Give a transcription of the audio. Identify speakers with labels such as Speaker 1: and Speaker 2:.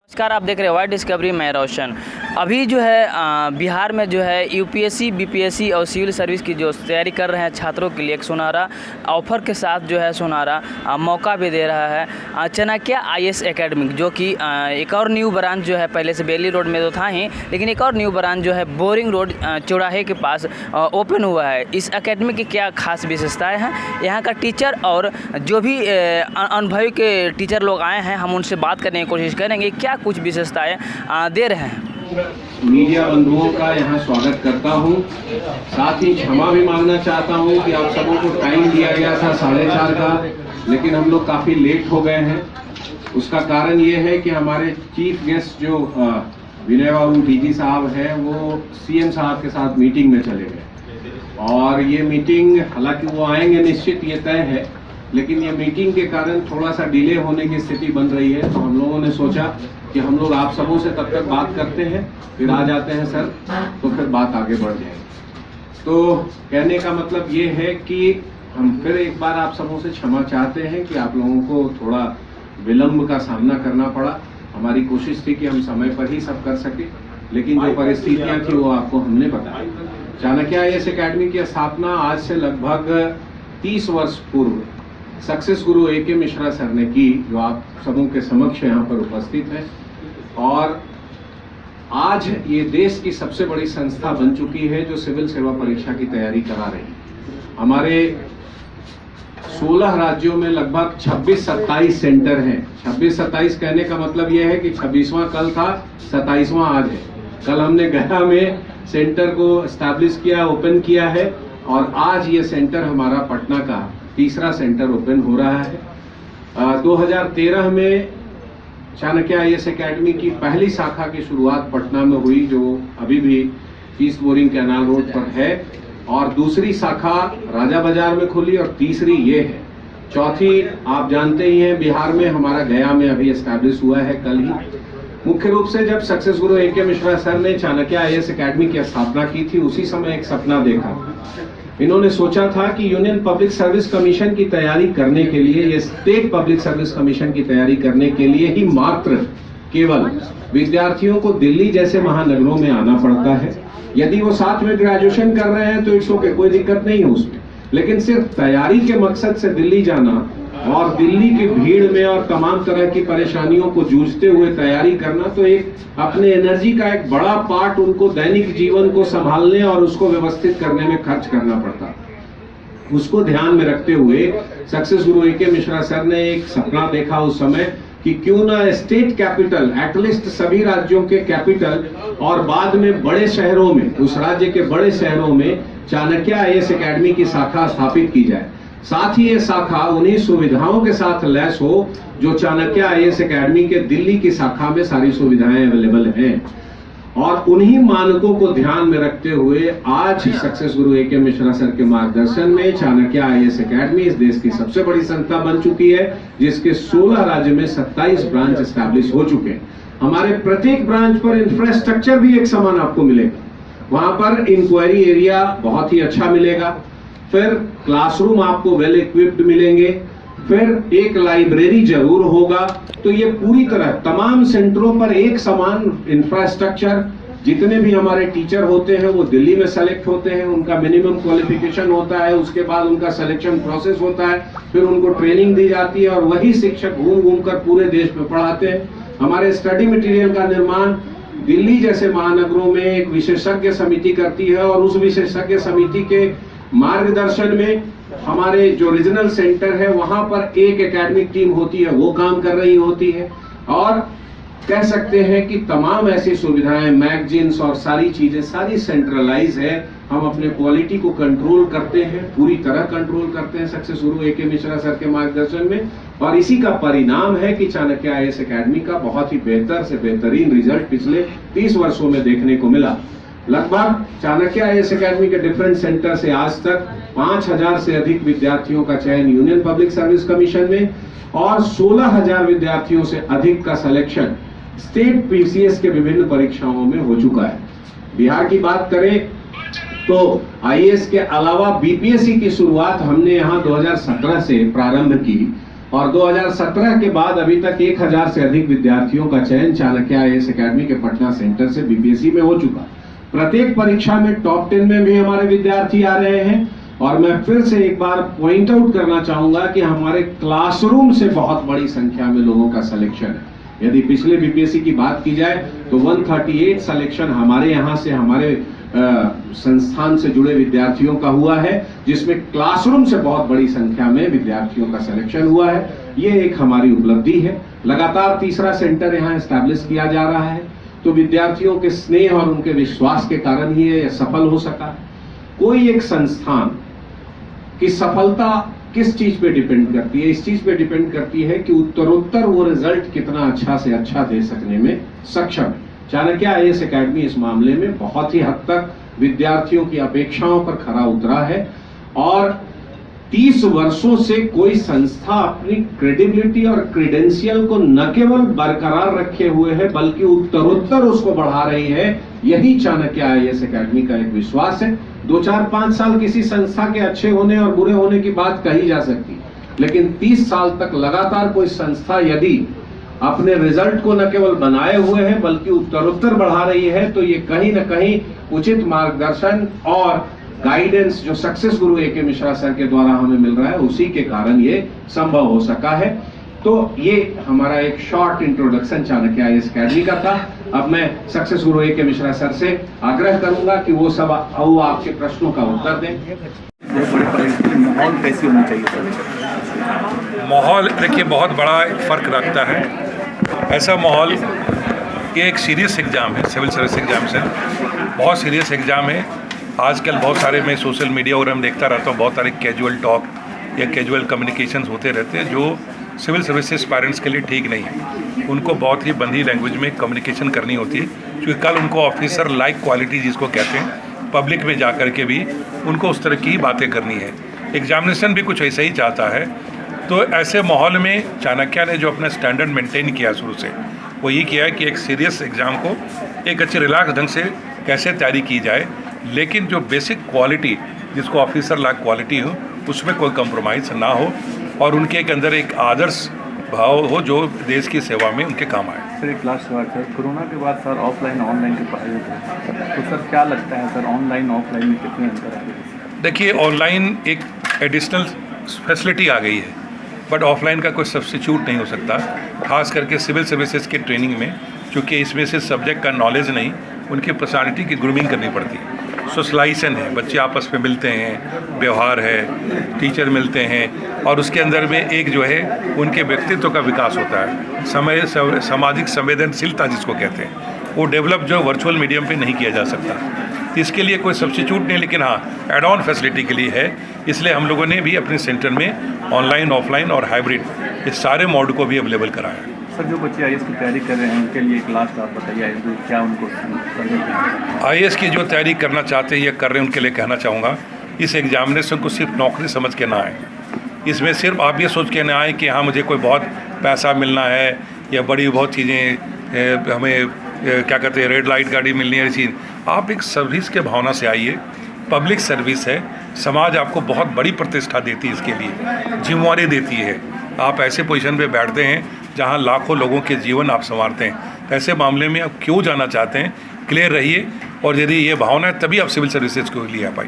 Speaker 1: नमस्कार, आप देख रहे हैं वाइड डिस्कवरी। मैं रोशन। अभी जो है बिहार में जो है यूपीएससी, बीपीएससी और सिविल सर्विस की जो तैयारी कर रहे हैं छात्रों के लिए एक सुनहरा ऑफर के साथ जो है सुनहरा मौका भी दे रहा है चाणक्य आईएएस एकेडमी, जो कि एक और न्यू ब्रांच जो है, पहले से बेली रोड में तो था ही, लेकिन एक और न्यू ब्रांच जो है बोरिंग रोड चौराहे के पास ओपन हुआ है। इस एकेडमी की क्या खास विशेषताएँ हैं, यहाँ का टीचर और जो भी अनुभवी के टीचर लोग आए हैं, हम उनसे बात करने की कोशिश करेंगे क्या कुछ विशेषताएं दे रहे हैं।
Speaker 2: मीडिया बंधुओं का यहाँ स्वागत करता हूँ। साथ ही क्षमा भी मांगना चाहता हूँ कि आप सबों को टाइम दिया गया था 4:30 का, लेकिन हम लोग काफ़ी लेट हो गए हैं। उसका कारण ये है कि हमारे चीफ गेस्ट जो विनय बाबू डीजी साहब हैं, वो सीएम साहब के साथ मीटिंग में चले गए, और ये मीटिंग, हालांकि वो आएंगे निश्चित, ये तय है, लेकिन ये मीटिंग के कारण थोड़ा सा डिले होने की स्थिति बन रही है। तो हम लोगों ने सोचा कि हम लोग आप सबों से तब तक बात करते हैं, फिर आ जाते हैं सर, तो फिर बात आगे बढ़ जाएगी। तो कहने का मतलब ये है कि हम फिर एक बार आप सबों से क्षमा चाहते हैं कि आप लोगों को थोड़ा विलंब का सामना करना पड़ा। हमारी कोशिश थी कि हम समय पर ही सब कर सके, लेकिन जो परिस्थितियां थी वो आपको हमने बताई। चाणक्य आईएएस एकेडमी की स्थापना आज से लगभग 30 वर्ष पूर्व सक्सेस गुरु A.K. मिश्रा सर ने की, जो आप सबों के समक्ष यहाँ पर उपस्थित है, और आज ये देश की सबसे बड़ी संस्था बन चुकी है जो सिविल सेवा परीक्षा की तैयारी करा रही है। हमारे 16 राज्यों में लगभग 26-27 सेंटर हैं। 26-27 कहने का मतलब ये है कि 26वां कल था, 27वां आज है। कल हमने गया में सेंटर को एस्टैब्लिश किया, ओपन किया है, और आज ये सेंटर हमारा पटना का तीसरा सेंटर ओपन हो रहा है। 2013 में चाणक्य आईएएस एकेडमी की पहली शाखा की शुरुआत पटना में हुई, जो अभी भी ईस्ट बोरिंग कैनाल रोड पर है, और दूसरी शाखा राजा बाजार में खुली, और तीसरी ये है। चौथी आप जानते ही हैं, बिहार में हमारा गया में अभी एस्टैब्लिश हुआ है कल ही। मुख्य रूप से जब सक्सेस गुरु A.K. मिश्रा सर ने चाणक्य आईएएस एकेडमी की स्थापना की थी, उसी समय एक सपना देखा। इन्होंने सोचा था कि यूनियन पब्लिक सर्विस कमीशन की तैयारी करने के लिए, ये स्टेट पब्लिक सर्विस कमीशन की तैयारी करने के लिए ही मात्र केवल विद्यार्थियों को दिल्ली जैसे महानगरों में आना पड़ता है। यदि वो साथ में ग्रेजुएशन कर रहे हैं तो इट्स ओके, कोई दिक्कत नहीं है उसमें, लेकिन सिर्फ तैयारी के मकसद से दिल्ली जाना और दिल्ली की भीड़ में और तमाम तरह की परेशानियों को जूझते हुए तैयारी करना, तो एक अपने एनर्जी का एक बड़ा पार्ट उनको दैनिक जीवन को संभालने और उसको व्यवस्थित करने में खर्च करना पड़ता। उसको ध्यान में रखते हुए सक्सेस गुरु A.K. मिश्रा सर ने एक सपना देखा उस समय कि क्यों ना स्टेट कैपिटल, एटलीस्ट सभी राज्यों के कैपिटल और बाद में बड़े शहरों में, उस राज्य के बड़े शहरों में चाणक्य आईएएस एकेडमी की शाखा स्थापित की जाए। साथ ही ये शाखा उन्हीं सुविधाओं के साथ लैस हो जो चाणक्य आईएएस एकेडमी के दिल्ली की शाखा में सारी सुविधाएं अवेलेबल हैं, और उन्हीं मानकों को ध्यान में रखते हुए आज सक्सेस गुरु A.K. मिश्रा सर के मार्गदर्शन में चाणक्य आईएएस एकेडमी इस देश की सबसे बड़ी संस्था बन चुकी है, जिसके 16 राज्य में 27 ब्रांच एस्टैब्लिश हो चुके हैं। हमारे प्रत्येक ब्रांच पर इंफ्रास्ट्रक्चर भी एक समान आपको मिलेगा। वहां पर इंक्वायरी एरिया बहुत ही अच्छा मिलेगा, फिर क्लासरूम आपको वेल इक्विप्ड मिलेंगे, फिर एक लाइब्रेरी जरूर होगा। तो ये पूरी तरह तमाम सेंटरों पर एक समान इंफ्रास्ट्रक्चर। जितने भी हमारे टीचर होते हैं वो दिल्ली में सेलेक्ट होते हैं, उनका मिनिमम क्वालिफिकेशन होता है, उसके बाद उनका सिलेक्शन प्रोसेस होता है, फिर उनको ट्रेनिंग दी जाती है, और वही शिक्षक घूम घूम कर पूरे देश में पढ़ाते हैं। हमारे स्टडी मटेरियल का निर्माण दिल्ली जैसे महानगरों में एक विशेषज्ञ समिति करती है, और उस विशेषज्ञ समिति के मार्गदर्शन में हमारे जो रीजनल सेंटर है वहां पर एक एकेडमिक टीम होती है, वो काम कर रही होती है। और कह सकते हैं कि तमाम ऐसी सुविधाएं, मैगजीन्स और सारी चीजें सारी सेंट्रलाइज है। हम अपने क्वालिटी को कंट्रोल करते हैं, पूरी तरह कंट्रोल करते हैं सक्सेस गुरु A.K. मिश्रा सर के मार्गदर्शन में, और इसी का परिणाम है कि चाणक्य आईएएस एकेडमी का बहुत ही बेहतर से बेहतरीन रिजल्ट पिछले 30 वर्षों में देखने को मिला। लगभग चाणक्य आईएएस एकेडमी के डिफरेंट सेंटर से आज तक 5000 से अधिक विद्यार्थियों का चयन यूनियन पब्लिक सर्विस कमीशन में, और 16000 विद्यार्थियों से अधिक का सिलेक्शन स्टेट पीसीएस के विभिन्न परीक्षाओं में हो चुका है। बिहार की बात करें तो आईएएस के अलावा बीपीएससी की शुरुआत हमने यहाँ 2017 से प्रारंभ की, और 2017 के बाद अभी तक 1000 से अधिक विद्यार्थियों का चयन चाणक्य आईएएस एकेडमी के पटना सेंटर से बीपीएससी में हो चुका। प्रत्येक परीक्षा में टॉप 10 में भी हमारे विद्यार्थी आ रहे हैं। और मैं फिर से एक बार पॉइंट आउट करना चाहूंगा कि हमारे क्लासरूम से बहुत बड़ी संख्या में लोगों का सिलेक्शन है। यदि पिछले बीपीएससी की बात की जाए तो 138 सिलेक्शन हमारे यहाँ से, हमारे संस्थान से जुड़े विद्यार्थियों का हुआ है, जिसमें क्लासरूम से बहुत बड़ी संख्या में विद्यार्थियों का सिलेक्शन हुआ है। ये एक हमारी उपलब्धि है। लगातार तीसरा सेंटर यहाँ एस्टैब्लिश किया जा रहा है, तो विद्यार्थियों के स्नेह और उनके विश्वास के कारण ही ये सफल हो सका। कोई एक संस्थान की सफलता किस चीज पे डिपेंड करती है? इस चीज पे डिपेंड करती है कि उत्तरोत्तर वो रिजल्ट कितना अच्छा से अच्छा दे सकने में सक्षम है। चाणक्य आईएएस एकेडमी इस मामले में बहुत ही हद तक विद्यार्थियों की अपेक्षाओं पर खरा उतरा है और 30 वर्षों से कोई संस्था अपनी क्रेडिबिलिटी और क्रेडेंशियल को न केवल बरकरार रखे हुए है बल्कि उत्तरोत्तर उसको बढ़ा रही है। यही चाणक्य आईएएस एकेडमी का एक विश्वास है। 2, 4, 5 साल किसी संस्था के अच्छे होने और बुरे होने की बात कही जा सकती, लेकिन 30 साल तक लगातार कोई संस्था यदि अपने रिजल्ट को न केवल बनाए हुए है बल्कि उत्तरोत्तर बढ़ा रही है, तो ये कहीं न कहीं उचित मार्गदर्शन और गाइडेंस जो सक्सेस गुरु ए के मिश्रा सर के द्वारा हमें मिल रहा है, उसी के कारण ये संभव हो सका है। तो ये हमारा एक short introduction Chanakya IAS academy का था। अब मैं सक्सेस गुरु ए के मिश्रा सर से आग्रह करूंगा कि वो आपके प्रश्नों का उत्तर दें। माहौल कैसी होना चाहिए सर?
Speaker 3: माहौल देखिए बहुत बड़ा फर्क रखता है। ऐसा माहौल ये एक सीरियस एग्ज़ाम है, सिविल सर्विस एग्जामिनेशन बहुत सीरियस एग्ज़ाम है। आजकल बहुत सारे मैं सोशल मीडिया और हम देखता रहता हूँ, बहुत सारे कैजुअल टॉक या कैजुअल कम्युनिकेशंस होते रहते हैं जो सिविल सर्विसेज पेरेंट्स के लिए ठीक नहीं है। उनको बहुत ही बंधी लैंग्वेज में कम्युनिकेशन करनी होती है, क्योंकि कल उनको ऑफिसर लाइक क्वालिटी जिसको कहते हैं पब्लिक में जा कर के भी उनको उस तरह की बातें करनी है। एग्जामिनेशन भी कुछ ऐसा ही चाहता है। तो ऐसे माहौल में चाणक्य ने जो अपना स्टैंडर्ड मेंटेन किया शुरू से, वो ये किया है कि एक सीरियस एग्ज़ाम को एक अच्छे रिलैक्स ढंग से कैसे तैयारी की जाए, लेकिन जो बेसिक क्वालिटी जिसको ऑफिसर लाइक क्वालिटी हो उसमें कोई कंप्रोमाइज़ ना हो और उनके एक अंदर एक आदर्श भाव हो जो देश की सेवा में उनके काम आए।
Speaker 4: सर एक लास्ट सवाल सर, कोरोना के बाद सर ऑफलाइन ऑनलाइन के पढ़ाई तो सर क्या लगता है सर ऑनलाइन ऑफलाइन में कितने अंतर है?
Speaker 3: देखिए ऑनलाइन एक एडिशनल फैसिलिटी आ गई है, बट ऑफलाइन का कोई सब्स्टिट्यूट नहीं हो सकता। खास करके सिविल सर्विसेज के ट्रेनिंग में, क्योंकि इसमें से सब्जेक्ट का नॉलेज नहीं, उनकी पर्सनालिटी की ग्रूमिंग करनी पड़ती है। सोशलाइजेशन है, बच्चे आपस में मिलते हैं, व्यवहार है, टीचर मिलते हैं और उसके अंदर में एक जो है उनके व्यक्तित्व का विकास होता है। सामाजिक संवेदनशीलता जिसको कहते हैं, वो डेवलप जो वर्चुअल मीडियम पे नहीं किया जा सकता। इसके लिए कोई सब्स्टिट्यूट नहीं, लेकिन हाँ एड ऑन फैसिलिटी के लिए है। इसलिए हम लोगों ने भी अपने सेंटर में ऑनलाइन, ऑफलाइन और हाइब्रिड इस सारे मोड को भी अवेलेबल कराया।
Speaker 4: सर जो बच्चे आईएएस की तैयारी कर रहे हैं उनके लिए एक लास्ट आप बताइए क्या उनको करना चाहिए?
Speaker 3: आईएएस की जो तैयारी करना चाहते हैं या कर रहे हैं उनके लिए कहना चाहूँगा, इस एग्जामिनेशन को सिर्फ नौकरी समझ के ना आए। इसमें सिर्फ आप ये सोच के ना आए कि हाँ मुझे कोई बहुत पैसा मिलना है या बड़ी बहुत चीज़ें हमें क्या कहते हैं रेड लाइट गाड़ी मिलनी है चीज़। आप एक सर्विस के भावना से आइए। पब्लिक सर्विस है, समाज आपको बहुत बड़ी प्रतिष्ठा देती है, इसके लिए जिम्मेवारी देती है। आप ऐसे पोजीशन पे बैठते हैं जहां लाखों लोगों के जीवन आप संवारते हैं। ऐसे मामले में आप क्यों जाना चाहते हैं, क्लियर रहिए और यदि ये भावना है तभी आप सिविल सर्विसेज को लिए आ पाएंगे।